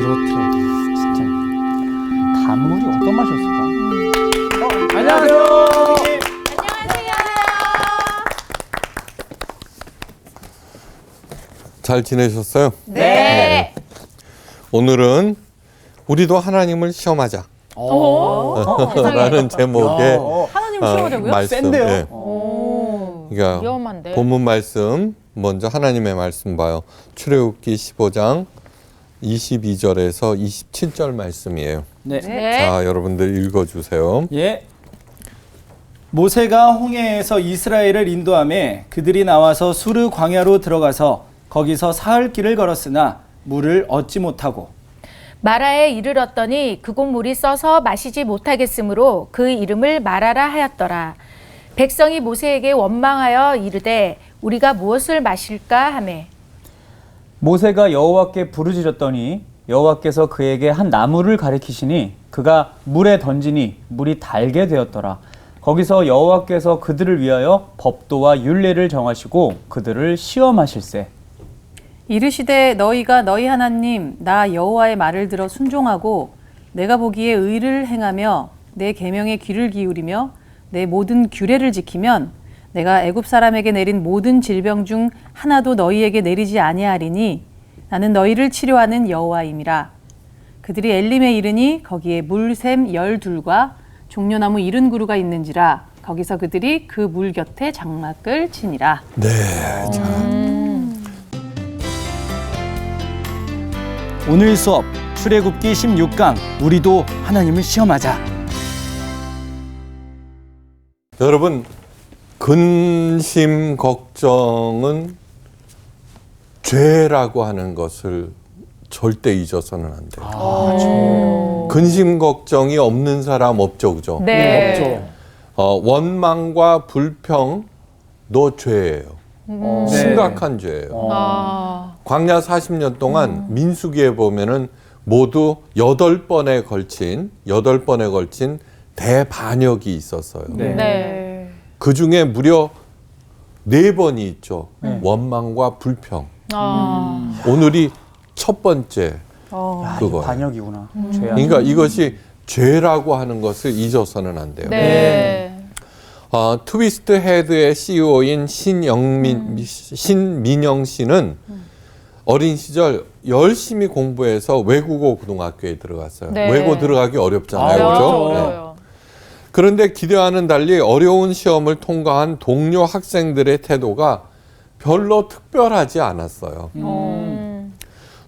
그렇더라고요. 진짜. 단물이 어떤 맛이었을까? 안녕하세요. 안녕하세요. 잘 지내셨어요? 네. 오늘은 우리도 하나님을 시험하자 라는 제목의 하나님 시험하자고요? 말씀. 센데요? 예. 오. 그러니까 위험한데. 본문 말씀 먼저 하나님의 말씀 봐요. 출애굽기 15장 22절에서 27절 말씀이에요. 네. 네. 자, 여러분들 읽어주세요. 예. 모세가 홍해에서 이스라엘을 인도하며 그들이 나와서 수르 광야로 들어가서 거기서 사흘 길을 걸었으나 물을 얻지 못하고 마라에 이르렀더니 그곳 물이 써서 마시지 못하겠으므로 그 이름을 마라라 하였더라. 백성이 모세에게 원망하여 이르되 우리가 무엇을 마실까 하매 모세가 여호와께 부르짖었더니 여호와께서 그에게 한 나무를 가리키시니 그가 물에 던지니 물이 달게 되었더라. 거기서 여호와께서 그들을 위하여 법도와 율례를 정하시고 그들을 시험하실세. 이르시되 너희가 너희 하나님 나 여호와의 말을 들어 순종하고 내가 보기에 의를 행하며 내 계명에 귀를 기울이며 내 모든 규례를 지키면 내가 애굽 사람에게 내린 모든 질병 중 하나도 너희에게 내리지 아니하리니 나는 너희를 치료하는 여호와임이라. 그들이 엘림에 이르니 거기에 물샘 12과 종려나무 70그루가 있는지라. 거기서 그들이 그 물 곁에 장막을 치니라. 네. 자, 오늘 수업 출애굽기 16강 우리도 하나님을 시험하자. 여러분, 근심 걱정은 죄라고 하는 것을 절대 잊어서는 안 돼요. 근심 걱정이 없는 사람 없죠, 그죠? 네. 없죠. 원망과 불평도 죄예요. 심각한 죄예요. 아. 광야 40년 동안 민수기에 보면은 모두 8번에 걸친 대반역이 있었어요. 네. 네. 그 중에 무려 4번이 있죠. 원망과 불평. 아. 오늘이 첫 번째 그거예요. 반역이구나. 그러니까 이것이 죄라고 하는 것을 잊어서는 안 돼요. 네. 트위스트 헤드의 CEO인 신민영 씨는 어린 시절 열심히 공부해서 외국어 고등학교에 들어갔어요. 네. 외고 들어가기 어렵잖아요. 그렇죠? 어려워요. 그런데 기대와는 달리 어려운 시험을 통과한 동료 학생들의 태도가 별로 특별하지 않았어요.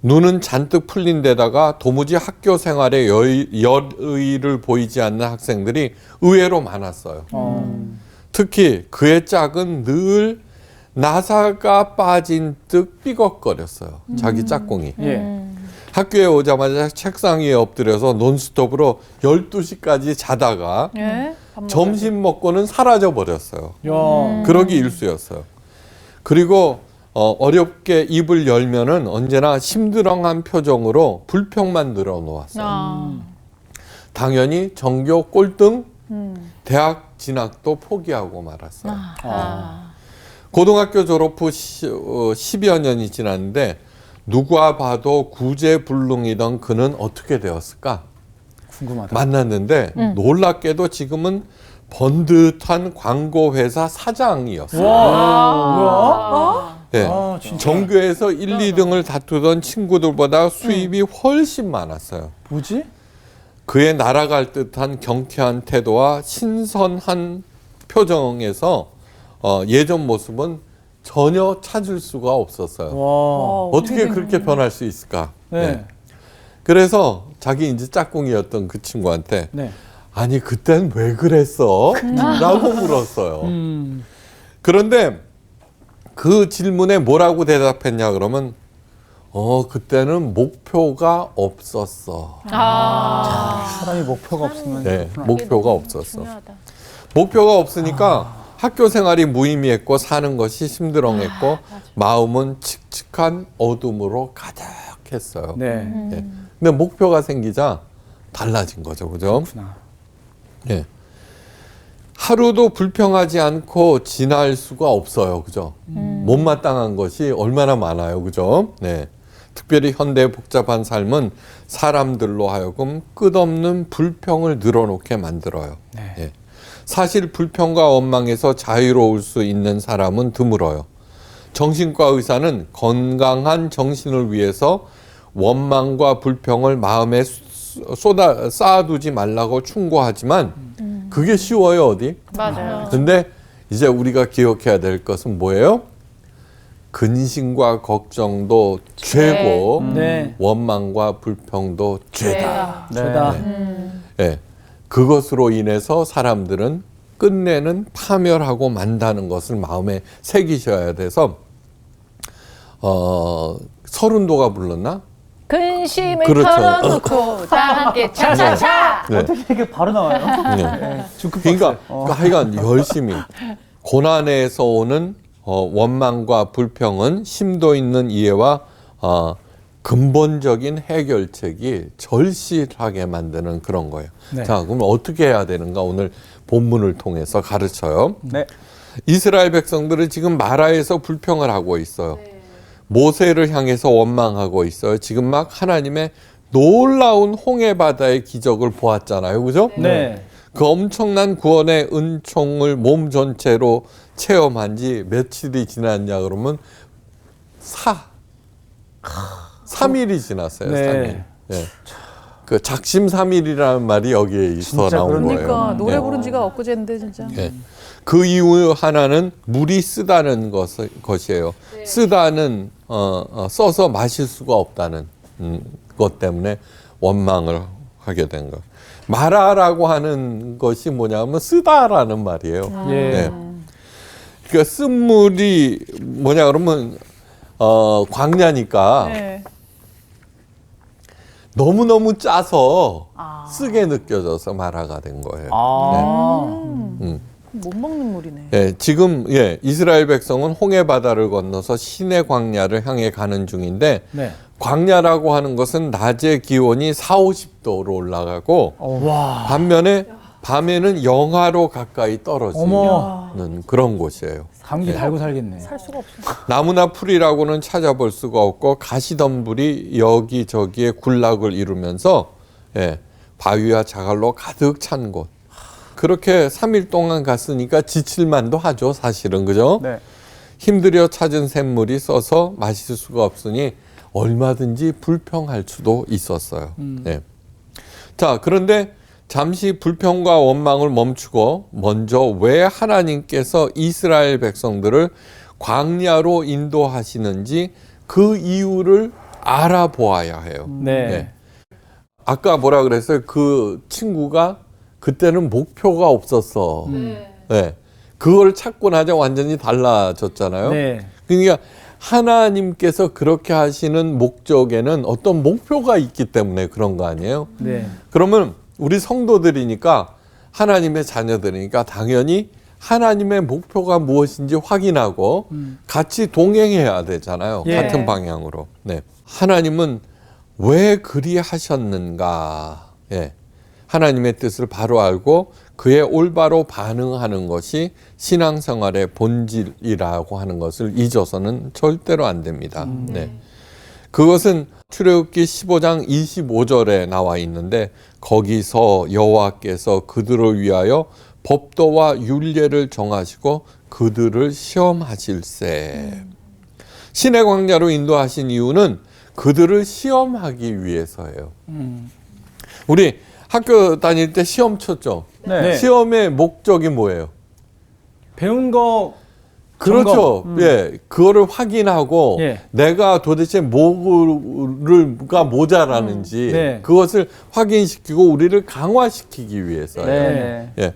눈은 잔뜩 풀린 데다가 도무지 학교 생활에 열의를 보이지 않는 학생들이 의외로 많았어요. 특히 그의 짝은 늘 나사가 빠진 듯 삐걱거렸어요. 자기 짝꿍이. 예. 학교에 오자마자 책상 위에 엎드려서 논스톱으로 12시까지 자다가 예? 밥 점심 먹고는 사라져 버렸어요. 야. 그러기 일쑤였어요. 그리고 어렵게 입을 열면은 언제나 심드렁한 표정으로 불평만 늘어놓았어요. 아. 당연히 전교 꼴등, 대학 진학도 포기하고 말았어요. 아. 고등학교 졸업 후 10여 년이 지났는데 누가 봐도 구제불능이던 그는 어떻게 되었을까? 궁금하다. 만났는데 놀랍게도 지금은 번듯한 광고회사 사장이었어요. 뭐야? 예. 아, 진짜. 전교에서 1, 2등을 다투던 친구들보다 수입이 훨씬 많았어요. 뭐지? 그의 날아갈 듯한 경쾌한 태도와 신선한 표정에서 예전 모습은 전혀 찾을 수가 없었어요. 와. 어떻게 그렇게 변할 수 있을까? 네. 그래서 자기 이제 짝꿍이었던 그 친구한테 네. 아니 그땐 왜 그랬어? 라고 물었어요. 그런데 그 질문에 뭐라고 대답했냐 그러면 그때는 목표가 없었어. 사람이 목표가 없으면 네, 목표가 없었어. 중요하다. 목표가 없으니까 학교 생활이 무의미했고 사는 것이 심드렁했고 마음은 칙칙한 어둠으로 가득했어요. 네. 예. 근데 목표가 생기자 달라진 거죠, 그죠? 그렇구나. 예. 하루도 불평하지 않고 지날 수가 없어요, 그죠? 못마땅한 것이 얼마나 많아요, 그죠? 네. 특별히 현대의 복잡한 삶은 사람들로 하여금 끝없는 불평을 늘어놓게 만들어요. 네. 예. 사실 불평과 원망에서 자유로울 수 있는 사람은 드물어요. 정신과 의사는 건강한 정신을 위해서 원망과 불평을 마음에 쌓아두지 말라고 충고하지만 그게 쉬워요, 어디? 맞아요. 근데 이제 우리가 기억해야 될 것은 뭐예요? 근심과 걱정도 죄고 네. 원망과 불평도 죄다. 죄다. 예. 그것으로 인해서 사람들은 끝내는 파멸하고 만다는 것을 마음에 새기셔야 돼서 서른도가 불렀나? 근심을 그렇죠. 털어놓고 다 함께 차차차. 네. 어떻게 이렇게 바로 나와요? 네. 그러니까 하여간 열심히 고난에서 오는 원망과 불평은 심도 있는 이해와 근본적인 해결책이 절실하게 만드는 그런 거예요. 네. 자, 그럼 어떻게 해야 되는가 오늘 본문을 통해서 가르쳐요. 네. 이스라엘 백성들은 지금 마라에서 불평을 하고 있어요. 모세를 향해서 원망하고 있어요. 지금 막 하나님의 놀라운 홍해 바다의 기적을 보았잖아요. 그죠? 네. 그 엄청난 구원의 은총을 몸 전체로 체험한 지 며칠이 지났냐 그러면 3일이 지났어요. 네. 3일. 예. 그 작심삼일이라는 말이 여기에 있어 진짜 나온 그러네요. 거예요. 그러니까 노래 예. 부른 지가 엊그제인데 진짜. 예. 그 이유 하나는 물이 쓰다는 것이에요. 쓰다는 써서 마실 수가 없다는 것 때문에 원망을 하게 된 거. 마라라고 하는 것이 뭐냐면 쓰다라는 말이에요. 예. 네. 그러니까 쓴물이 뭐냐 그러면 광야니까 네. 너무너무 짜서 쓰게 느껴져서 마라가 된 거예요. 못 먹는 물이네. 예, 지금 이스라엘 백성은 홍해 바다를 건너서 시내 광야를 향해 가는 중인데 네. 광야라고 하는 것은 낮의 기온이 4, 50도로 올라가고 와. 반면에 밤에는 영하로 가까이 떨어지는 어머. 그런 곳이에요. 감기 달고 살겠네. 살 수가 없어. 나무나 풀이라고는 찾아볼 수가 없고 가시덤불이 여기저기에 군락을 이루면서 바위와 자갈로 가득 찬 곳. 그렇게 3일 동안 갔으니까 지칠만도 하죠, 사실은. 그죠? 네. 힘들여 찾은 샘물이 써서 마실 수가 없으니 얼마든지 불평할 수도 있었어요. 예. 자, 그런데 잠시 불평과 원망을 멈추고 먼저 왜 하나님께서 이스라엘 백성들을 광야로 인도하시는지 그 이유를 알아보아야 해요. 네. 아까 뭐라 그랬어요? 그 친구가 그때는 목표가 없었어. 네. 그걸 찾고 나자 완전히 달라졌잖아요. 네. 그러니까 하나님께서 그렇게 하시는 목적에는 어떤 목표가 있기 때문에 그런 거 아니에요? 네. 그러면 우리 성도들이니까 하나님의 자녀들이니까 당연히 하나님의 목표가 무엇인지 확인하고 같이 동행해야 되잖아요. 예. 같은 방향으로. 네. 하나님은 왜 그리 하셨는가? 예. 하나님의 뜻을 바로 알고 그에 올바로 반응하는 것이 신앙생활의 본질이라고 하는 것을 잊어서는 절대로 안 됩니다. 네. 그것은 출애굽기 15장 25절에 나와 있는데 거기서 여호와께서 그들을 위하여 법도와 율례를 정하시고 그들을 시험하실세. 신의 광야로 인도하신 이유는 그들을 시험하기 위해서예요. 우리 학교 다닐 때 시험 쳤죠. 네. 시험의 목적이 뭐예요? 배운 거 그렇죠. 예, 그거를 확인하고 예. 내가 도대체 뭐가 모자라는지 네. 그것을 확인시키고 우리를 강화시키기 위해서예요. 네. 예.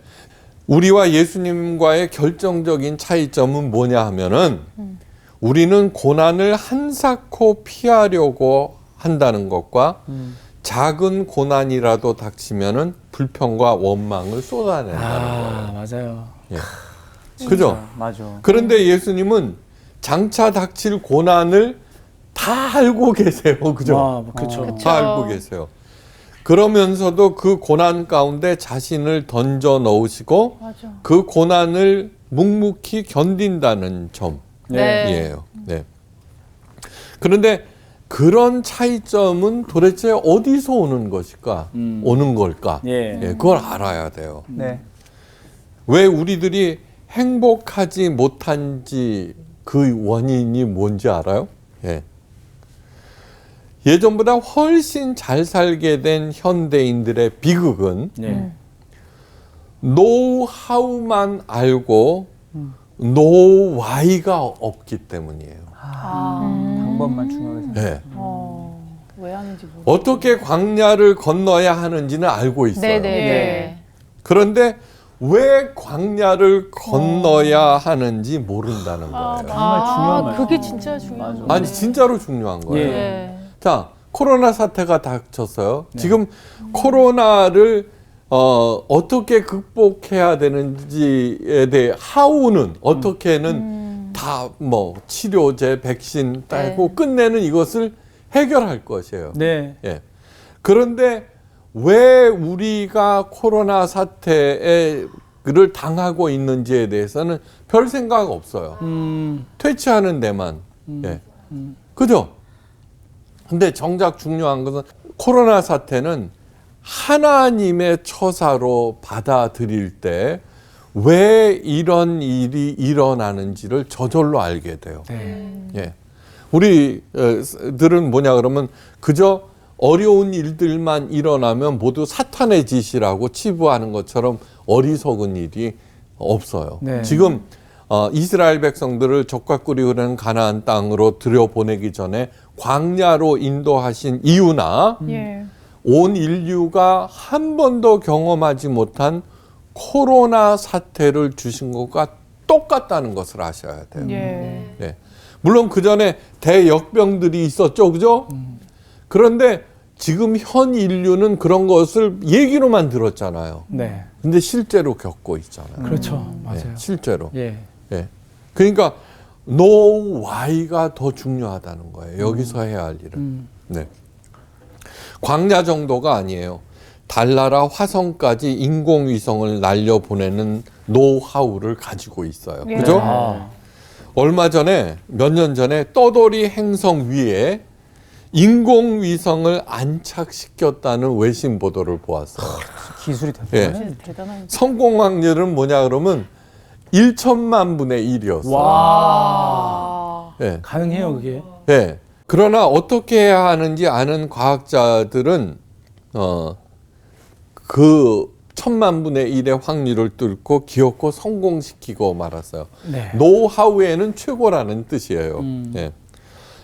우리와 예수님과의 결정적인 차이점은 뭐냐 하면은 우리는 고난을 한사코 피하려고 한다는 것과 작은 고난이라도 닥치면은 불평과 원망을 쏟아낸다는 거예요. 맞아요. 예. 그죠? 맞아. 그런데 예수님은 장차 닥칠 고난을 다 알고 계세요. 그죠? 와, 그렇죠. 다 알고 계세요. 그러면서도 그 고난 가운데 자신을 던져 넣으시고 그 고난을 묵묵히 견딘다는 점이에요. 네. 그런데 그런 차이점은 도대체 어디서 오는 것일까? 오는 걸까? 예. 그걸 알아야 돼요. 네. 왜 우리들이 행복하지 못한지 그 원인이 뭔지 알아요? 예전보다 훨씬 잘 살게 된 현대인들의 비극은 예. 노하우만 알고 노와이가 없기 때문이에요. 방법만 중요하게 생각해요. 왜 하는지 모르겠어요. 어떻게 광야를 건너야 하는지는 알고 있어요. 네네네. 그런데 왜 광야를 건너야 하는지 모른다는 거예요. 정말 중요한 말씀. 그게 진짜 중요한 맞아. 아니 진짜로 중요한 거예요. 네. 자, 코로나 사태가 닥쳤어요. 지금 코로나를 어떻게 극복해야 되는지에 대해 하우는 어떻게는 다 뭐 치료제, 백신 따고 끝내는 이것을 해결할 것이에요. 네. 예. 그런데 왜 우리가 코로나 사태를 당하고 있는지에 대해서는 별 생각 없어요. 퇴치하는 데만. 예. 그죠? 근데 정작 중요한 것은 코로나 사태는 하나님의 처사로 받아들일 때 왜 이런 일이 일어나는지를 저절로 알게 돼요. 예. 우리들은 뭐냐 그러면 그저 어려운 일들만 일어나면 모두 사탄의 짓이라고 치부하는 것처럼 어리석은 일이 없어요. 네. 지금 이스라엘 백성들을 적과 꿀이 흐르는 가나안 땅으로 들여보내기 전에 광야로 인도하신 이유나 예. 온 인류가 한 번도 경험하지 못한 코로나 사태를 주신 것과 똑같다는 것을 아셔야 돼요. 예. 네. 물론 그 전에 대역병들이 있었죠, 그죠? 그런데 지금 현 인류는 그런 것을 얘기로만 들었잖아요. 네. 근데 실제로 겪고 있잖아요. 그렇죠. 네, 맞아요. 실제로. 예. 예. 그러니까 no why가 더 중요하다는 거예요. 여기서 해야 할 일은. 네. 광야 정도가 아니에요. 달나라 화성까지 인공위성을 날려보내는 노하우를 가지고 있어요. 예. 그죠? 아. 얼마 전에, 몇 년 전에 떠돌이 행성 위에 인공위성을 안착시켰다는 외신 보도를 보았어요. 기술이 예. 대단해. 대단한. 성공 확률은 뭐냐 그러면 1천만 분의 1이었어요. 와. 예. 가능해요, 그게? 예. 그러나 어떻게 해야 하는지 아는 과학자들은 그 1000만 분의 1의 확률을 뚫고 기어코 성공시키고 말았어요. 네. 노하우에는 최고라는 뜻이에요. 예.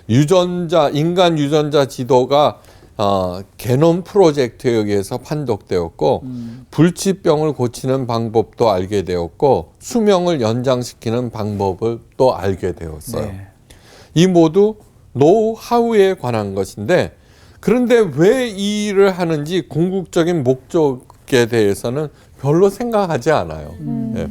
인간 유전자 지도가 게놈 프로젝트에 의해서 판독되었고 불치병을 고치는 방법도 알게 되었고 수명을 연장시키는 방법을 또 알게 되었어요. 네. 이 모두 노하우에 관한 것인데 그런데 왜 이 일을 하는지 궁극적인 목적에 대해서는 별로 생각하지 않아요. 예.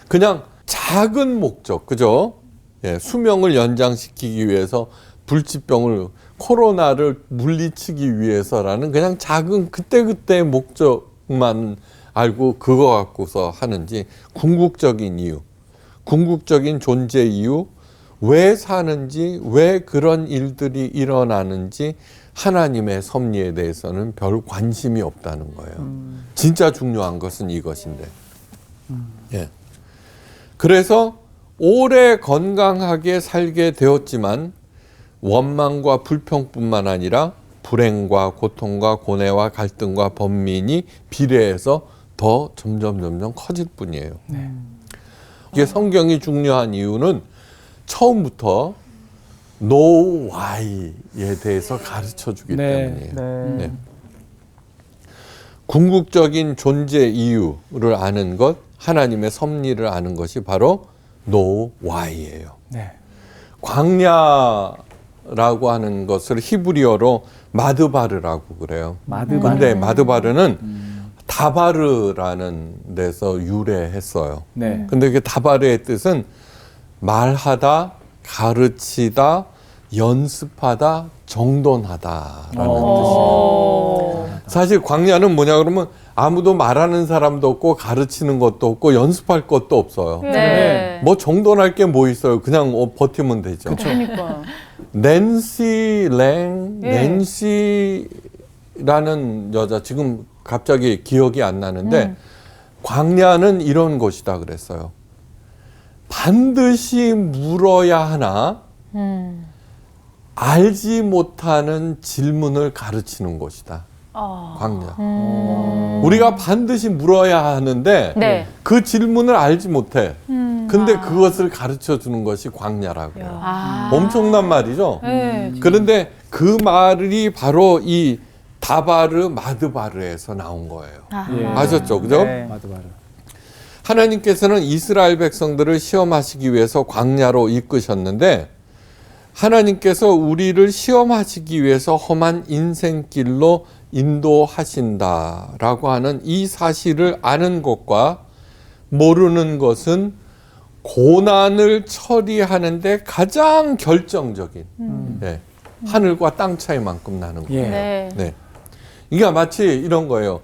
그냥 작은 목적, 그죠? 예, 수명을 연장시키기 위해서 불치병을 코로나를 물리치기 위해서라는 그냥 작은 그때그때의 목적만 알고 그거 갖고서 하는지 궁극적인 이유, 궁극적인 존재 이유, 왜 사는지, 왜 그런 일들이 일어나는지 하나님의 섭리에 대해서는 별 관심이 없다는 거예요. 진짜 중요한 것은 이것인데. 예. 그래서 오래 건강하게 살게 되었지만 원망과 불평뿐만 아니라 불행과 고통과 고뇌와 갈등과 번민이 비례해서 더 점점 커질 뿐이에요. 이게 성경이 중요한 이유는 처음부터 no why에 대해서 가르쳐 주기 네. 때문이에요. 네. 궁극적인 존재 이유를 아는 것, 하나님의 섭리를 아는 것이 바로 no why예요. 네. 광야라고 하는 것을 히브리어로 마드바르라고 그래요. 마드바르. 근데 마드바르는 다바르라는 데서 유래했어요. 네. 근데 그 다바르의 뜻은 말하다, 가르치다, 연습하다, 정돈하다라는 뜻이에요. 사실 광야는 뭐냐 그러면 아무도 말하는 사람도 없고 가르치는 것도 없고 연습할 것도 없어요. 네. 뭐 정돈할 게 뭐 있어요. 그냥 버티면 되죠. 그러니까. 낸시 랭, 예. 낸시라는 여자 지금 갑자기 기억이 안 나는데 광야는 이런 곳이다 그랬어요. 반드시 물어야 하나 알지 못하는 질문을 가르치는 곳이다. 광야. 우리가 반드시 물어야 하는데 네. 그 질문을 알지 못해. 근데 그것을 가르쳐 주는 것이 광야라고 해요. 아. 엄청난 말이죠. 네. 그런데 그 말이 바로 이 다바르 마드바르에서 나온 거예요. 예. 아셨죠? 그죠? 네. 맞아. 하나님께서는 이스라엘 백성들을 시험하시기 위해서 광야로 이끄셨는데 하나님께서 우리를 시험하시기 위해서 험한 인생길로 인도하신다라고 하는 이 사실을 아는 것과 모르는 것은 고난을 처리하는데 가장 결정적인 예, 하늘과 땅 차이만큼 나는 거예요. 예. 네. 네. 이게 마치 이런 거예요.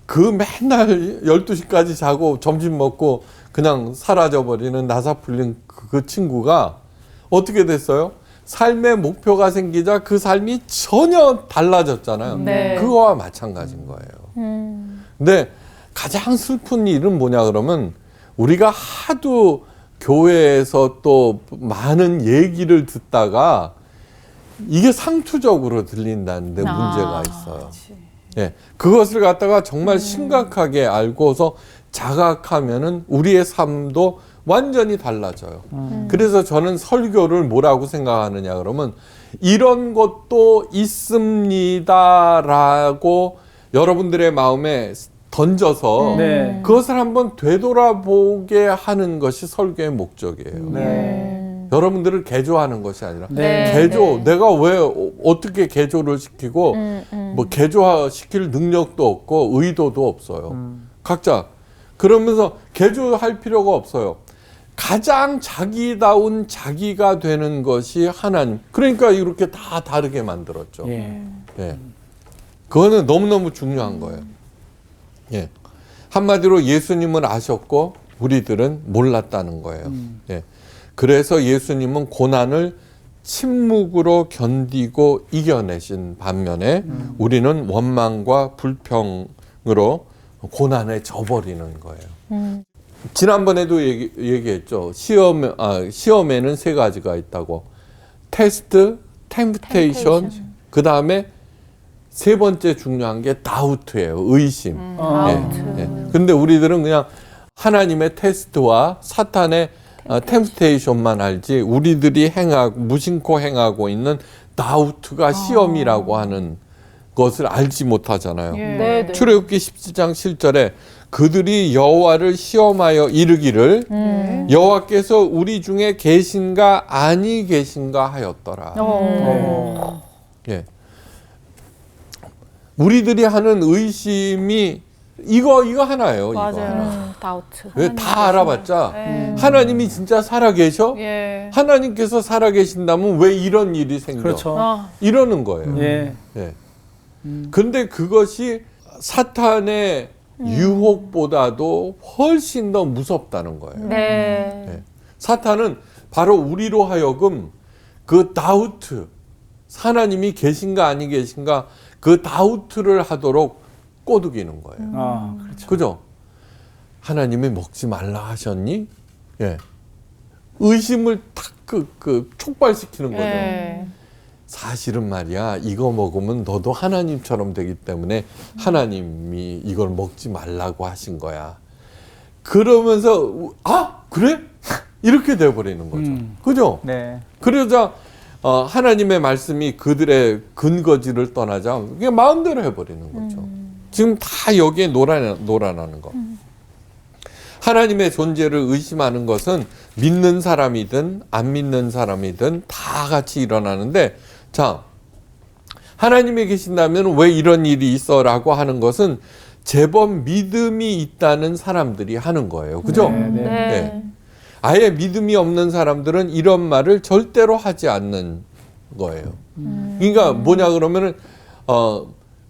그 맨날 12시까지 자고 점심 먹고 그냥 사라져버리는 나사 풀린 그 친구가 어떻게 됐어요? 삶의 목표가 생기자 그 삶이 전혀 달라졌잖아요. 네. 그거와 마찬가지인 거예요. 근데 가장 슬픈 일은 뭐냐 그러면 우리가 하도 교회에서 또 많은 얘기를 듣다가 이게 상투적으로 들린다는데 문제가 있어요. 예, 그것을 갖다가 정말 심각하게 알고서 자각하면은 우리의 삶도 완전히 달라져요. 그래서 저는 설교를 뭐라고 생각하느냐 그러면 이런 것도 있습니다라고 여러분들의 마음에 던져서 네. 그것을 한번 되돌아보게 하는 것이 설교의 목적이에요. 네. 여러분들을 개조하는 것이 아니라 네. 개조, 내가 왜 어떻게 개조를 시키고 뭐 개조시킬 능력도 없고 의도도 없어요. 각자 그러면서 개조할 필요가 없어요. 가장 자기다운 자기가 되는 것이 하나님. 그러니까 이렇게 다 다르게 만들었죠. 예. 예. 그거는 너무너무 중요한 거예요. 예. 한마디로 예수님은 아셨고 우리들은 몰랐다는 거예요. 예. 그래서 예수님은 고난을 침묵으로 견디고 이겨내신 반면에 우리는 원망과 불평으로 고난에 져버리는 거예요. 지난번에도 얘기했죠. 시험에는 세 가지가 있다고. 테스트, 템프테이션, 그 다음에 세 번째 중요한 게 다우트예요. 의심. 근데 우리들은 그냥 하나님의 테스트와 사탄의 템프테이션만 알지 우리들이 무심코 행하고 있는 다우트가 시험이라고 하는 것을 알지 못하잖아요. 네. 네. 출애굽기 17장 7절에 그들이 여호와를 시험하여 이르기를 여호와께서 우리 중에 계신가 아니 계신가 하였더라. 예. 우리들이 하는 의심이 이거 하나예요. 맞아요. 다우트. 왜 다 알아봤자 네. 하나님이 진짜 살아계셔? 예. 하나님께서 살아계신다면 왜 이런 일이 생겨? 그렇죠. 이러는 거예요. 예. 예. 근데 그것이 사탄의 유혹보다도 훨씬 더 무섭다는 거예요. 네. 예. 사탄은 바로 우리로 하여금 그 다우트, 하나님이 계신가 아니 계신가 그 다우트를 하도록 꼬드기는 거예요. 아, 그렇죠. 그죠? 하나님이 먹지 말라 하셨니? 예. 의심을 탁 촉발시키는 거죠. 예. 사실은 말이야, 이거 먹으면 너도 하나님처럼 되기 때문에 하나님이 이걸 먹지 말라고 하신 거야. 그러면서, 그래? 이렇게 돼버리는 거죠. 그죠? 네. 그러자, 하나님의 말씀이 그들의 근거지를 떠나자, 그냥 마음대로 해버리는 거죠. 지금 다 여기에 놀아나는 거. 하나님의 존재를 의심하는 것은 믿는 사람이든 안 믿는 사람이든 다 같이 일어나는데, 자, 하나님이 계신다면 왜 이런 일이 있어라고 하는 것은 제법 믿음이 있다는 사람들이 하는 거예요. 그죠? 네, 네. 네. 아예 믿음이 없는 사람들은 이런 말을 절대로 하지 않는 거예요. 그러니까 뭐냐 그러면은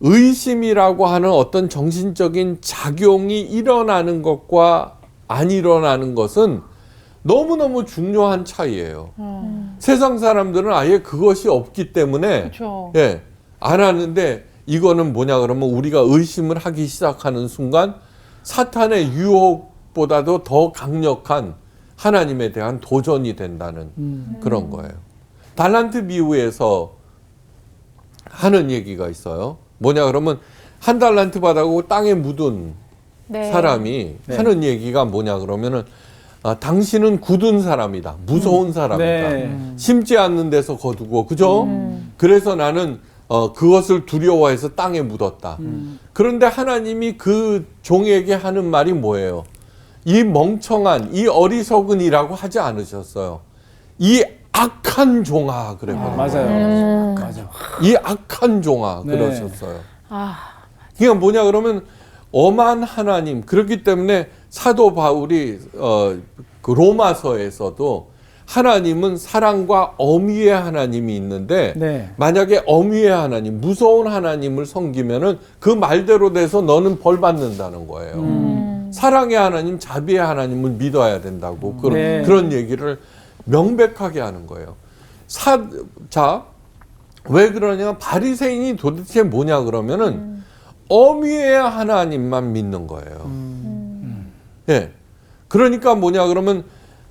의심이라고 하는 어떤 정신적인 작용이 일어나는 것과 안 일어나는 것은 너무너무 중요한 차이예요. 세상 사람들은 아예 그것이 없기 때문에 그렇죠. 예, 안 하는데 이거는 뭐냐 그러면 우리가 의심을 하기 시작하는 순간 사탄의 유혹보다도 더 강력한 하나님에 대한 도전이 된다는 그런 거예요. 달란트 비유에서 하는 얘기가 있어요. 뭐냐 그러면 한 달란트 받아고 땅에 묻은 네. 사람이 네. 하는 얘기가 뭐냐 그러면은 당신은 굳은 사람이다. 무서운 사람이다. 네. 심지 않는 데서 거두고 그죠? 그래서 나는 그것을 두려워해서 땅에 묻었다. 그런데 하나님이 그 종에게 하는 말이 뭐예요? 이 멍청한 이 어리석은이라고 하지 않으셨어요. 이 악한 종아 그래 버려요. 맞아요. 맞아. 이 악한 종아 네. 그러셨어요. 그러니까 뭐냐 그러면 엄한 하나님. 그렇기 때문에 사도 바울이 그 로마서에서도 하나님은 사랑과 엄위의 하나님이 있는데 네. 만약에 엄위의 하나님, 무서운 하나님을 섬기면은 그 말대로 돼서 너는 벌 받는다는 거예요. 사랑의 하나님, 자비의 하나님을 믿어야 된다고 네. 그런 얘기를 명백하게 하는 거예요. 자, 왜 그러냐? 바리새인이 도대체 뭐냐 그러면은 엄위의 하나님만 믿는 거예요. 예. 그러니까 뭐냐 그러면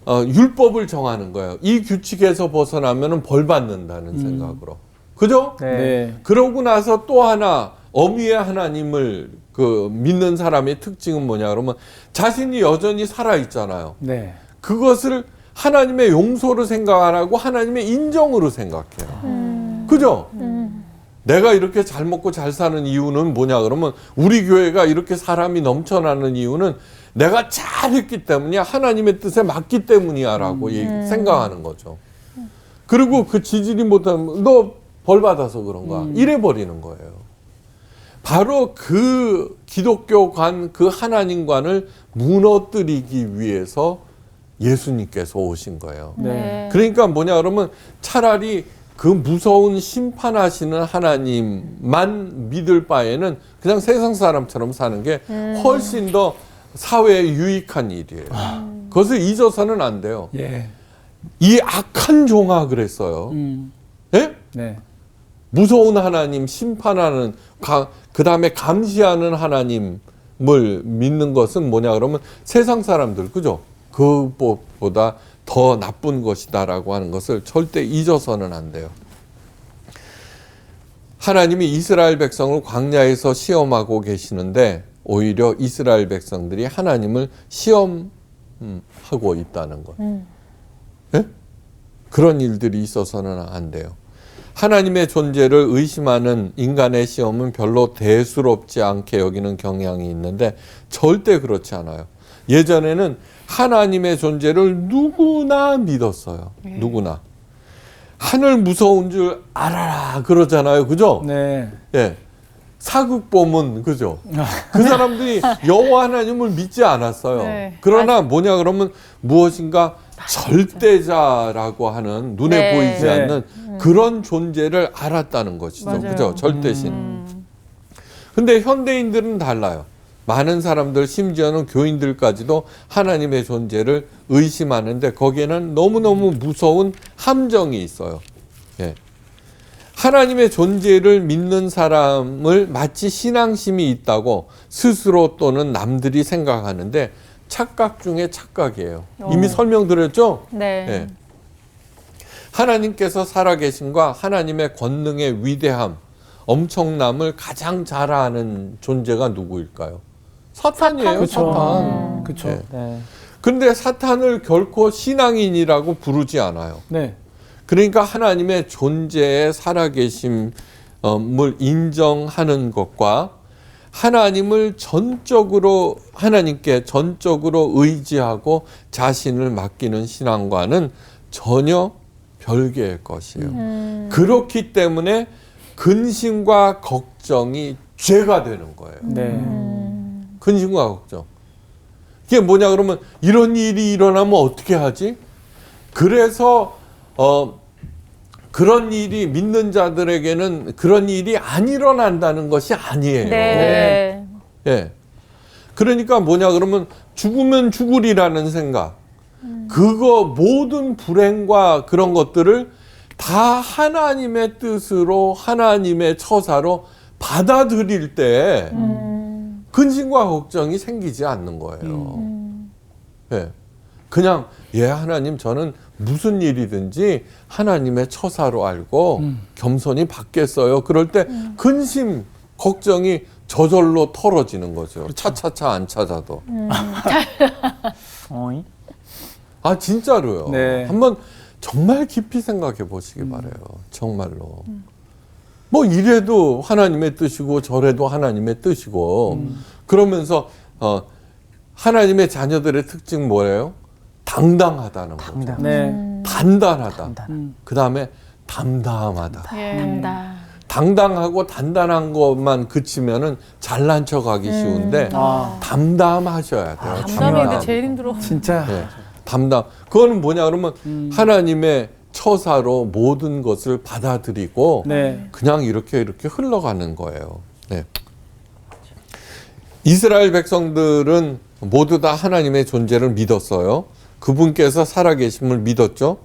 율법을 정하는 거예요. 이 규칙에서 벗어나면은 벌 받는다는 생각으로. 그죠? 네. 그러고 나서 또 하나 엄위의 하나님을 그 믿는 사람의 특징은 뭐냐 그러면 자신이 여전히 살아 있잖아요. 네. 그것을 하나님의 용서로 생각 안 하고 하나님의 인정으로 생각해요. 그죠? 내가 이렇게 잘 먹고 잘 사는 이유는 뭐냐 그러면 우리 교회가 이렇게 사람이 넘쳐나는 이유는 내가 잘했기 때문이야. 하나님의 뜻에 맞기 때문이야 라고 생각하는 거죠. 그리고 그 지질이 못하면 너 벌 받아서 그런가 이래 버리는 거예요. 바로 그 기독교관 그 하나님관을 무너뜨리기 위해서 예수님께서 오신 거예요. 네. 그러니까 뭐냐 그러면 차라리 그 무서운 심판하시는 하나님만 믿을 바에는 그냥 세상 사람처럼 사는 게 훨씬 더 사회에 유익한 일이에요. 그것을 잊어서는 안 돼요. 예. 이 악한 종아 그랬어요. 예? 네. 무서운 하나님, 심판하는, 그 다음에 감시하는 하나님을 믿는 것은 뭐냐 그러면 세상 사람들, 그죠? 그것보다 더 나쁜 것이다라고 하는 것을 절대 잊어서는 안 돼요. 하나님이 이스라엘 백성을 광야에서 시험하고 계시는데 오히려 이스라엘 백성들이 하나님을 시험하고 있다는 것. 예? 그런 일들이 있어서는 안 돼요. 하나님의 존재를 의심하는 인간의 시험은 별로 대수롭지 않게 여기는 경향이 있는데 절대 그렇지 않아요. 예전에는 하나님의 존재를 누구나 믿었어요. 누구나. 하늘 무서운 줄 알아라 그러잖아요. 그죠? 네. 예. 사극보문 그죠? 그 사람들이 여호와 하나님을 믿지 않았어요. 네. 그러나 뭐냐 그러면 무엇인가 절대자라고 하는 눈에 네. 보이지 네. 않는 그런 존재를 알았다는 것이죠. 맞아요. 그죠? 절대신. 근데 현대인들은 달라요. 많은 사람들 심지어는 교인들까지도 하나님의 존재를 의심하는데 거기에는 너무너무 무서운 함정이 있어요. 예. 하나님의 존재를 믿는 사람을 마치 신앙심이 있다고 스스로 또는 남들이 생각하는데 착각 중에 착각이에요. 이미 설명드렸죠? 네. 예. 하나님께서 살아계심과 하나님의 권능의 위대함, 엄청남을 가장 잘 아는 존재가 누구일까요? 사탄이에요. 그쵸. 사탄. 그쵸. 예. 네. 그런데 사탄을 결코 신앙인이라고 부르지 않아요. 네. 그러니까 하나님의 존재의 살아계심을 인정하는 것과 하나님을 하나님께 전적으로 의지하고 자신을 맡기는 신앙과는 전혀 별개의 것이에요. 그렇기 때문에 근심과 걱정이 죄가 되는 거예요. 네. 근심과 걱정. 그게 뭐냐 그러면 이런 일이 일어나면 어떻게 하지? 그래서 그런 일이 믿는 자들에게는 그런 일이 안 일어난다는 것이 아니에요. 네. 예. 그러니까 뭐냐 그러면 죽으면 죽으리라는 생각. 그거 모든 불행과 그런 것들을 다 하나님의 뜻으로 하나님의 처사로 받아들일 때 근심과 걱정이 생기지 않는 거예요. 예. 그냥 하나님 저는 무슨 일이든지 하나님의 처사로 알고 겸손히 받겠어요. 그럴 때 근심, 걱정이 저절로 털어지는 거죠. 차차차 안 찾아도. 어이? 아 진짜로요. 네. 한번 정말 깊이 생각해 보시기 바래요. 정말로. 뭐 이래도 하나님의 뜻이고 저래도 하나님의 뜻이고 그러면서 하나님의 자녀들의 특징 뭐예요? 당당하다는 거죠. 네. 단단하다. 그 다음에 담담하다. 담다. 당당하고 단단한 것만 그치면은 잘난 척하기 쉬운데 담담하셔야 돼요. 담담이 근데 제일 힘들어. 진짜. 네. 담담. 그거는 뭐냐 그러면 하나님의 처사로 모든 것을 받아들이고 네. 그냥 이렇게 흘러가는 거예요. 네. 이스라엘 백성들은 모두 다 하나님의 존재를 믿었어요. 그분께서 살아계심을 믿었죠.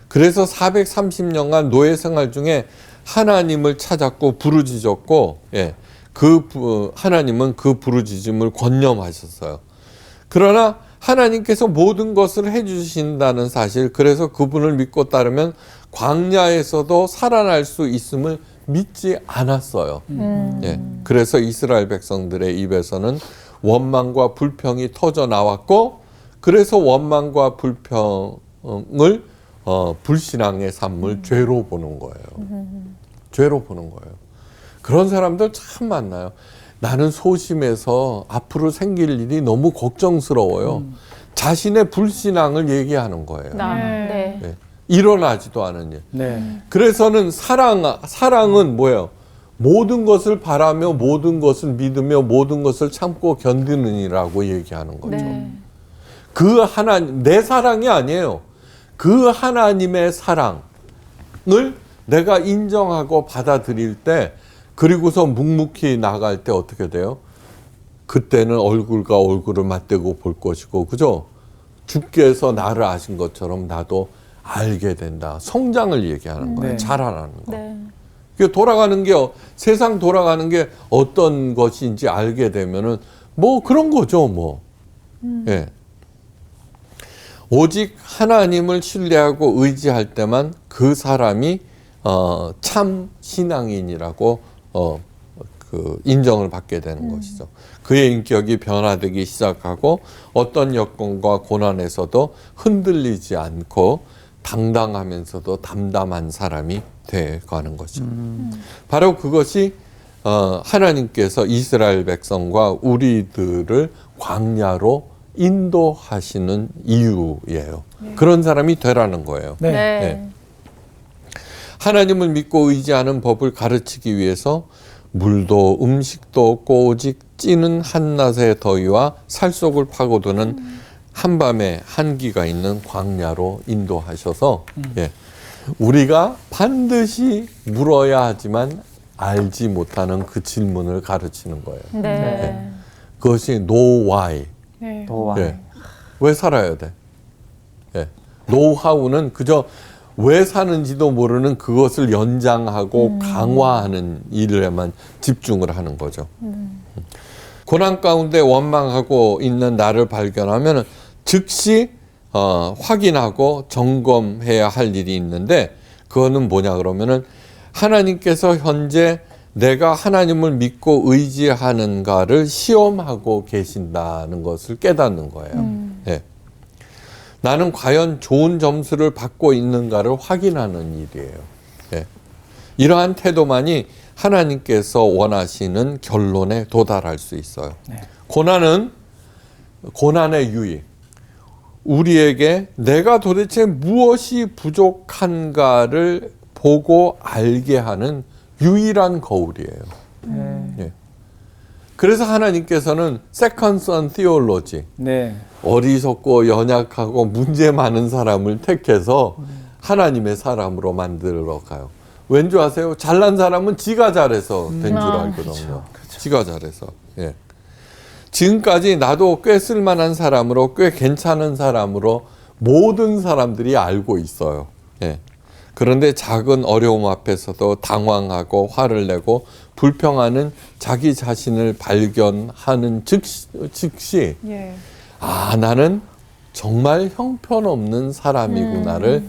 그래서 430년간 노예 생활 중에 하나님을 찾았고 부르짖었고, 하나님은 그 부르짖음을 권념하셨어요. 그러나 하나님께서 모든 것을 해주신다는 사실, 그래서 그분을 믿고 따르면 광야에서도 살아날 수 있음을 믿지 않았어요. 그래서 이스라엘 백성들의 입에서는 원망과 불평이 터져 나왔고, 그래서 원망과 불평을 불신앙의 삶을 죄로 보는 거예요. 죄로 보는 거예요. 그런 사람들 참 많나요? 나는 소심해서 앞으로 생길 일이 너무 걱정스러워요. 자신의 불신앙을 얘기하는 거예요. 네. 네. 일어나지도 않은 일. 네. 그래서는 사랑은 뭐예요? 모든 것을 바라며 모든 것을 믿으며 모든 것을 참고 견디는이라고 얘기하는 거죠. 네. 그 하나님, 내 사랑이 아니에요. 그 하나님의 사랑을 내가 인정하고 받아들일 때, 그리고서 묵묵히 나갈 때 어떻게 돼요? 그때는 얼굴과 얼굴을 맞대고 볼 것이고, 그죠? 주께서 나를 아신 것처럼 나도 알게 된다. 성장을 얘기하는 거예요. 네. 자라나는 거. 네. 돌아가는 게, 세상 돌아가는 게 어떤 것인지 알게 되면은 뭐 그런 거죠, 뭐. 예. 오직 하나님을 신뢰하고 의지할 때만 그 사람이 참 신앙인이라고 인정을 받게 되는 것이죠. 그의 인격이 변화되기 시작하고 어떤 여건과 고난에서도 흔들리지 않고 당당하면서도 담담한 사람이 되어가는 거죠. 바로 그것이 하나님께서 이스라엘 백성과 우리들을 광야로 인도하시는 이유예요. 그런 사람이 되라는 거예요. 네. 네. 하나님을 믿고 의지하는 법을 가르치기 위해서 물도 음식도 없고 오직 찌는 한낮의 더위와 살속을 파고드는 한밤의 한기가 있는 광야로 인도하셔서 우리가 반드시 물어야 하지만 알지 못하는 그 질문을 가르치는 거예요. 네. 그것이 know why. 네. 노아. 왜 살아야 돼? 노하우는 그저 왜 사는지도 모르는 그것을 연장하고 강화하는 일에만 집중을 하는 거죠. 고난 가운데 원망하고 있는 나를 발견하면 즉시 확인하고 점검해야 할 일이 있는데, 그거는 뭐냐 그러면은 하나님께서 현재 내가 하나님을 믿고 의지하는가를 시험하고 계신다는 것을 깨닫는 거예요. 나는 과연 좋은 점수를 받고 있는가를 확인하는 일이에요. 이러한 태도만이 하나님께서 원하시는 결론에 도달할 수 있어요. 고난의 유익. 우리에게 내가 도대체 무엇이 부족한가를 보고 알게 하는 유일한 거울이에요. 그래서 하나님께서는 Second Son Theology, 네. 어리석고 연약하고 문제 많은 사람을 택해서 하나님의 사람으로 만들어 가요. 왠지 아세요? 잘난 사람은 지가 잘해서 된 줄 알거든요. 지가 잘해서. 예. 지금까지 나도 꽤 쓸만한 사람으로, 꽤 괜찮은 사람으로 모든 사람들이 알고 있어요. 예. 그런데 작은 어려움 앞에서도 당황하고 화를 내고 불평하는 자기 자신을 발견하는 즉시 예. 아, 나는 정말 형편없는 사람이구나를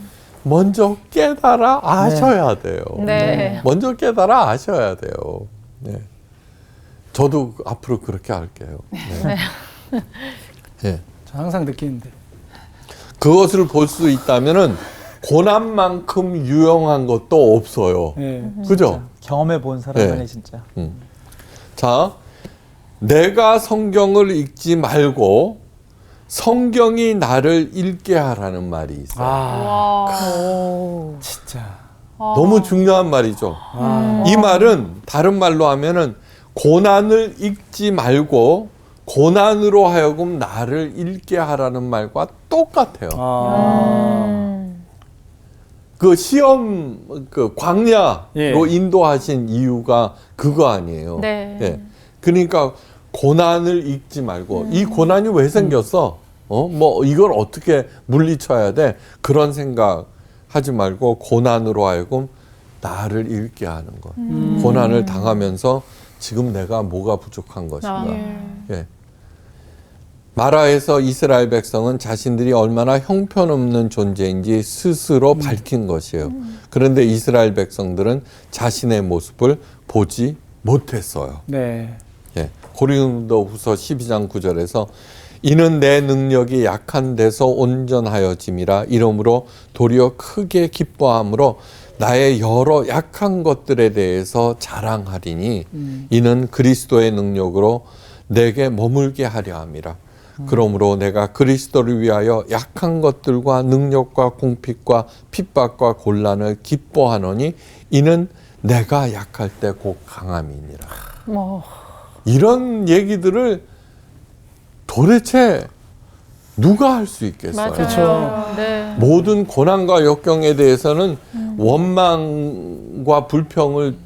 먼저 깨달아 아셔야 돼요. 네. 먼저 깨달아 아셔야 돼요. 네. 저도 앞으로 그렇게 할게요. 네. 네. 저 항상 느끼는데. 그것을 볼 수 있다면은 고난만큼 유용한 것도 없어요. 네. 그죠? 경험해 본 사람만이 네. 진짜. 자, 내가 성경을 읽지 말고 성경이 나를 읽게 하라는 말이 있어요. 아, 진짜. 너무 중요한 말이죠. 이 말은 다른 말로 하면은 고난을 읽지 말고 고난으로 하여금 나를 읽게 하라는 말과 똑같아요. 그 시험, 그 광야로 예. 인도하신 이유가 그거 아니에요. 네. 예. 그러니까 고난을 읽지 말고 이 고난이 왜 생겼어? 뭐 이걸 어떻게 물리쳐야 돼? 그런 생각 하지 말고 고난으로 하여금 나를 읽게 하는 것. 고난을 당하면서 지금 내가 뭐가 부족한 것인가. 예. 마라에서 이스라엘 백성은 자신들이 얼마나 형편없는 존재인지 스스로 밝힌 것이에요. 그런데 이스라엘 백성들은 자신의 모습을 보지 못했어요. 네. 예. 고린도후서 12장 9절에서 이는 내 능력이 약한 데서 온전하여짐이라 이러므로 도리어 크게 기뻐함으로 나의 여러 약한 것들에 대해서 자랑하리니 이는 그리스도의 능력으로 내게 머물게 하려 함이라. 그러므로 내가 그리스도를 위하여 약한 것들과 능력과 공핍과 핍박과 곤란을 기뻐하노니 이는 내가 약할 때 곧 강함이니라. 이런 얘기들을 도대체 누가 할 수 있겠어요? 맞아요. 네. 모든 고난과 역경에 대해서는 원망과 불평을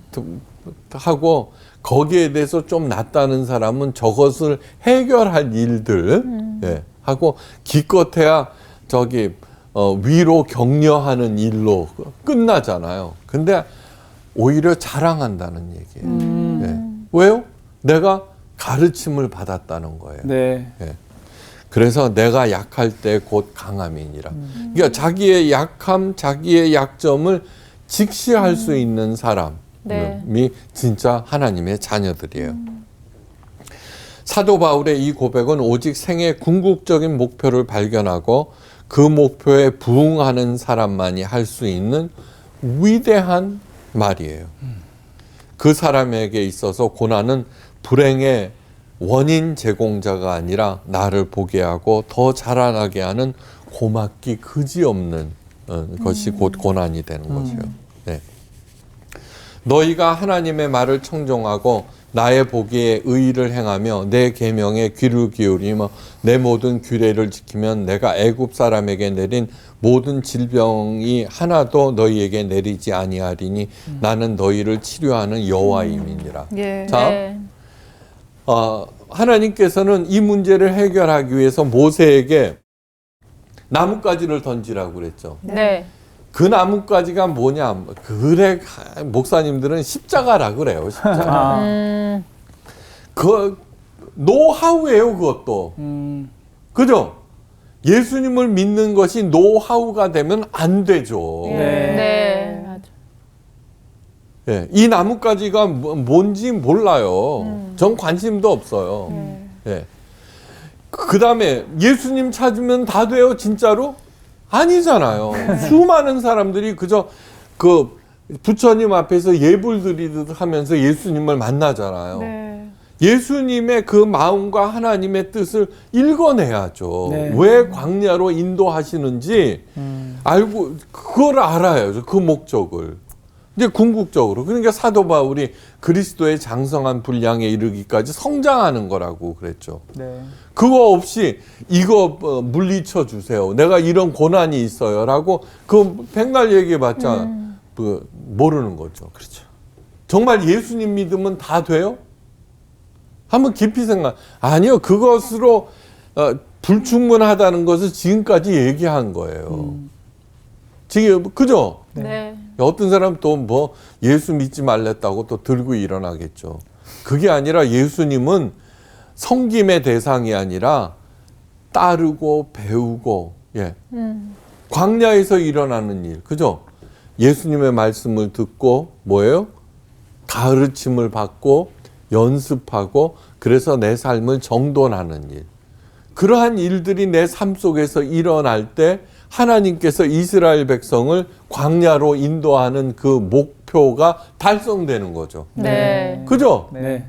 하고 거기에 대해서 좀 낫다는 사람은 저것을 해결할 일들 예, 하고 기껏해야 위로 격려하는 일로 끝나잖아요. 근데 오히려 자랑한다는 얘기예요. 예. 왜요? 내가 가르침을 받았다는 거예요. 네. 예. 그래서 내가 약할 때 곧 강함이니라. 그러니까 자기의 약함, 자기의 약점을 직시할 수 있는 사람이 네. 진짜 하나님의 자녀들이에요. 사도 바울의 이 고백은 오직 생의 궁극적인 목표를 발견하고 그 목표에 부응하는 사람만이 할 수 있는 위대한 말이에요. 그 사람에게 있어서 고난은 불행의 원인 제공자가 아니라 나를 보게 하고 더 자라나게 하는 고맙기 그지없는 것이 곧 고난이 되는 것이에요. 네. 너희가 하나님의 말을 청종하고 나의 보기에 의의를 행하며 내 계명에 귀를 기울이며 내 모든 규례를 지키면 내가 애굽 사람에게 내린 모든 질병이 하나도 너희에게 내리지 아니하리니 나는 너희를 치료하는 여호와임이니라. 예. 자, 네. 하나님께서는 이 문제를 해결하기 위해서 모세에게 나뭇가지를 던지라고 그랬죠. 네. 그 나뭇가지가 뭐냐? 그래, 목사님들은 십자가라 그래요. 십자가. 그 노하우예요, 그것도. 그죠? 예수님을 믿는 것이 노하우가 되면 안 되죠. 네. 네. 맞아. 예, 이 나뭇가지가 뭔지 몰라요. 전 관심도 없어요. 예. 그 다음에 예수님 찾으면 다 돼요, 진짜로? 아니잖아요. 수많은 사람들이 그저 그 부처님 앞에서 예불 드리듯 하면서 예수님을 만나잖아요. 네. 예수님의 그 마음과 하나님의 뜻을 읽어내야죠. 네. 왜 광야로 인도하시는지 알고 그걸 알아야죠. 그 목적을. 이제 궁극적으로. 그러니까 사도 바울이 그리스도의 장성한 분량에 이르기까지 성장하는 거라고 그랬죠. 네. 그거 없이 이거 물리쳐 주세요. 내가 이런 고난이 있어요라고 그 백날 얘기해봤자 모르는 거죠. 그렇죠. 정말 예수님 믿으면 다 돼요? 한번 깊이 생각. 아니요, 그것으로 불충분하다는 것을 지금까지 얘기한 거예요. 지금 그죠? 네. 어떤 사람 또 뭐 예수 믿지 말랬다고 또 들고 일어나겠죠. 그게 아니라 예수님은 섬김의 대상이 아니라 따르고 배우고, 예. 광야에서 일어나는 일, 그죠? 예수님의 말씀을 듣고 뭐예요? 가르침을 받고 연습하고 그래서 내 삶을 정돈하는 일. 그러한 일들이 내 삶 속에서 일어날 때 하나님께서 이스라엘 백성을 광야로 인도하는 그 목표가 달성되는 거죠. 네. 그죠? 네.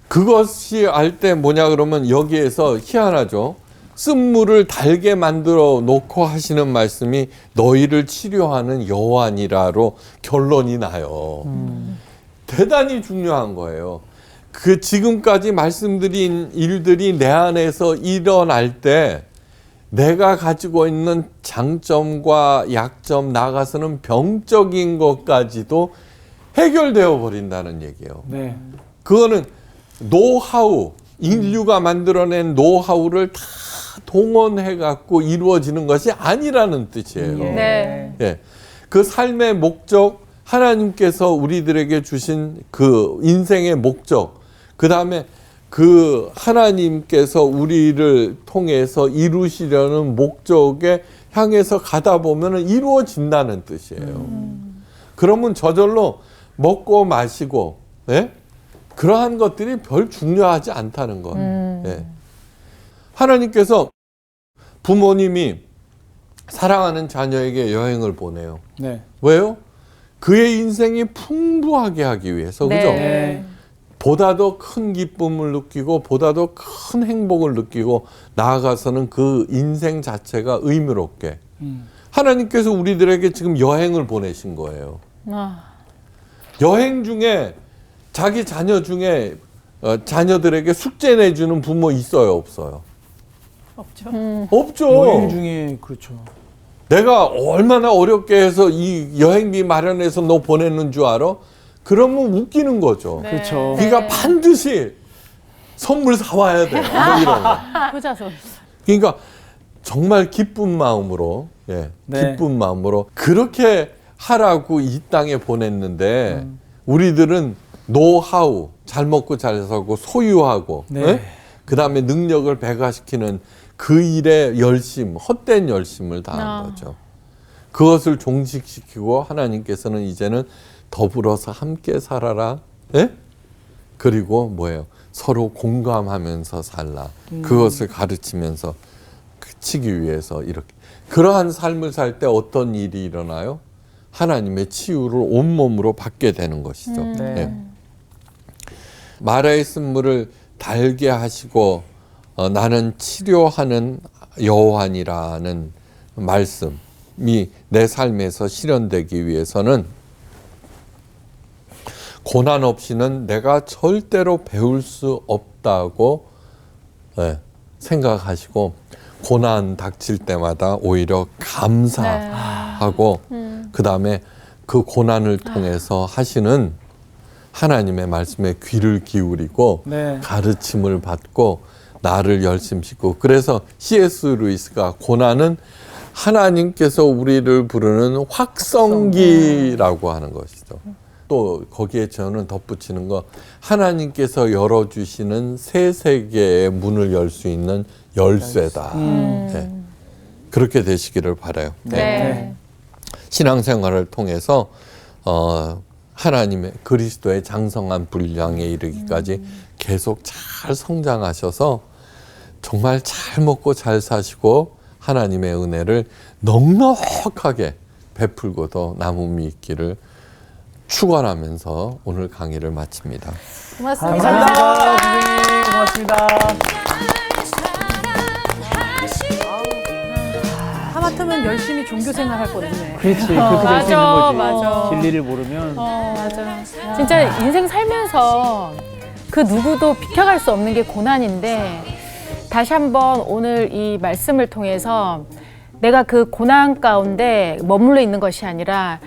그것이 알 때 뭐냐 그러면 여기에서 희한하죠. 쓴물을 달게 만들어 놓고 하시는 말씀이 너희를 치료하는 여호와니라로 결론이 나요. 대단히 중요한 거예요. 그 지금까지 말씀드린 일들이 내 안에서 일어날 때 내가 가지고 있는 장점과 약점, 나아가서는 병적인 것까지도 해결되어 버린다는 얘기예요. 네. 그거는 노하우, 인류가 만들어낸 노하우를 다 동원해 갖고 이루어지는 것이 아니라는 뜻이에요. 네. 예. 그 삶의 목적, 하나님께서 우리들에게 주신 그 인생의 목적, 그 다음에 그 하나님께서 우리를 통해서 이루시려는 목적에 향해서 가다 보면 이루어진다는 뜻이에요. 그러면 저절로 먹고 마시고, 예? 그러한 것들이 별 중요하지 않다는 것. 예. 하나님께서 부모님이 사랑하는 자녀에게 여행을 보내요. 네. 왜요? 그의 인생이 풍부하게 하기 위해서. 그죠? 네. 보다 더 큰 기쁨을 느끼고 보다 더 큰 행복을 느끼고 나아가서는 그 인생 자체가 의미롭게. 하나님께서 우리들에게 지금 여행을 보내신 거예요. 아. 여행 중에 자기 자녀 중에 자녀들에게 숙제 내주는 부모 있어요, 없어요? 없죠. 없죠. 여행 중에 그렇죠. 내가 얼마나 어렵게 해서 이 여행비 마련해서 너 보내는 줄 알아? 그러면 웃기는 거죠. 네. 그렇죠. 네가 반드시 선물 사와야 돼. 뭐 이런 거. 효자손. 그러니까 정말 기쁜 마음으로, 예, 네. 기쁜 마음으로 그렇게 하라고 이 땅에 보냈는데 우리들은 노하우, 잘 먹고 잘 살고 소유하고, 네. 예? 그 다음에 능력을 배가시키는 그 일에 열심, 헛된 열심을 다한 거죠. 그것을 종식시키고 하나님께서는 이제는 더불어서 함께 살아라. 예? 그리고 뭐예요? 서로 공감하면서 살라. 그것을 가르치면서 그치기 위해서 이렇게. 그러한 삶을 살 때 어떤 일이 일어나요? 하나님의 치유를 온몸으로 받게 되는 것이죠. 네. 예. 마라의 쓴물을 달게 하시고 나는 치료하는 여호와니라는 말씀이 내 삶에서 실현되기 위해서는 고난 없이는 내가 절대로 배울 수 없다고 생각하시고 고난 닥칠 때마다 오히려 감사하고 그 다음에 그 고난을 통해서 하시는 하나님의 말씀에 귀를 기울이고 네. 가르침을 받고 나를 열심시키고 그래서 C.S. 루이스가 고난은 하나님께서 우리를 부르는 확성기라고 하는 것이죠. 또 거기에 저는 덧붙이는 거 하나님께서 열어주시는 새 세계의 문을 열 수 있는 열쇠다. 네. 그렇게 되시기를 바라요. 네. 신앙생활을 통해서 하나님의 그리스도의 장성한 분량에 이르기까지 계속 잘 성장하셔서 정말 잘 먹고 잘 사시고 하나님의 은혜를 넉넉하게 베풀고도 남음이 있기를 축원하면서 오늘 강의를 마칩니다. 고맙습니다. 감사합니다. 선생님 고맙습니다. 하마터 같으면 열심히 종교 생활 할 뻔했네. 그렇지. 그렇게 될 수 있는 맞아, 거지. 맞아. 진리를 모르면. 맞아. 진짜 인생 살면서 그 누구도 비켜갈 수 없는 게 고난인데 다시 한번 오늘 이 말씀을 통해서 내가 그 고난 가운데 머물러 있는 것이 아니라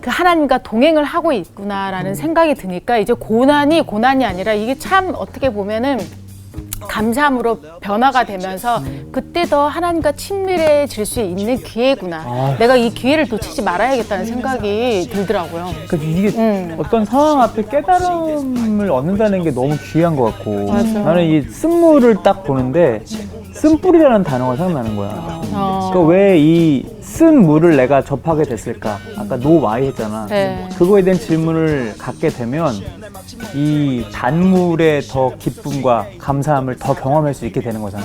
그 하나님과 동행을 하고 있구나라는 생각이 드니까 이제 고난이 아니라 이게 참 어떻게 보면은 감사함으로 변화가 되면서 그때 더 하나님과 친밀해질 수 있는 기회구나. 내가 이 기회를 놓치지 말아야겠다는 생각이 들더라고요. 그러니까 이게 어떤 상황 앞에 깨달음을 얻는다는 게 너무 귀한 것 같고 나는 이 쓴물을 딱 보는데 쓴뿌리라는 단어가 생각나는 거야. 그러니까 왜 이 쓴 물을 내가 접하게 됐을까? 아까 노와이 했잖아. 네. 그거에 대한 질문을 갖게 되면 이 단물의 더 기쁨과 감사함을 더 경험할 수 있게 되는 거잖아.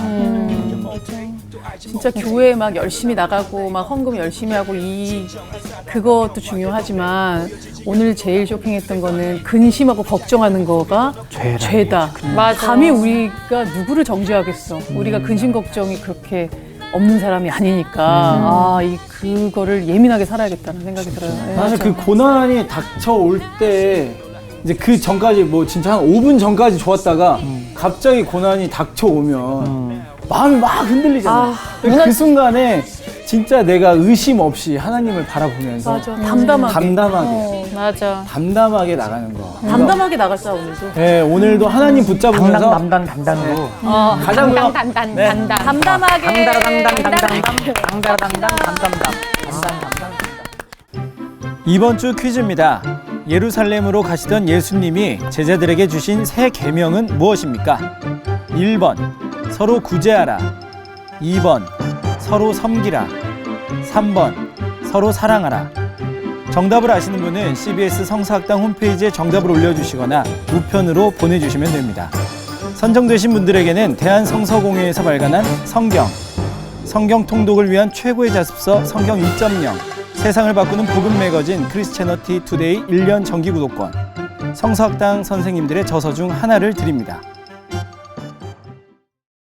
진짜 교회 막 열심히 나가고 막 헌금 열심히 하고 그것도 중요하지만 오늘 제일 쇼킹했던 거는 근심하고 걱정하는 거가 죄다. 맞아. 감히 우리가 누구를 정죄하겠어. 우리가 근심 걱정이 그렇게 없는 사람이 아니니까 그거를 예민하게 살아야겠다는 생각이 들어요. 네, 사실 맞아요. 그 고난이 닥쳐올 때 이제 그 전까지 뭐 진짜 한 5분 전까지 좋았다가 갑자기 고난이 닥쳐오면 마음이 막 흔들리잖아. 그 순간에 진짜 내가 의심 없이 하나님을 바라보면서 맞아. 담담하게. 담담하게 나가는 거. 담담하게 나갔어 오늘도. 네, 오늘도 하나님 붙잡으면서 담당으로. 가자고요. 단단. 담담하게. 이번 주 퀴즈입니다. 예루살렘으로 가시던 예수님이 제자들에게 주신 새 계명은 무엇입니까? 1번 서로 구제하라, 2번 서로 섬기라, 3번 서로 사랑하라. 정답을 아시는 분은 CBS 성서학당 홈페이지에 정답을 올려주시거나 우편으로 보내주시면 됩니다. 선정되신 분들에게는 대한성서공회에서 발간한 성경 통독을 위한 최고의 자습서 성경 2.0, 세상을 바꾸는 복음 매거진 크리스채너티 투데이 1년 정기 구독권, 성서학당 선생님들의 저서 중 하나를 드립니다.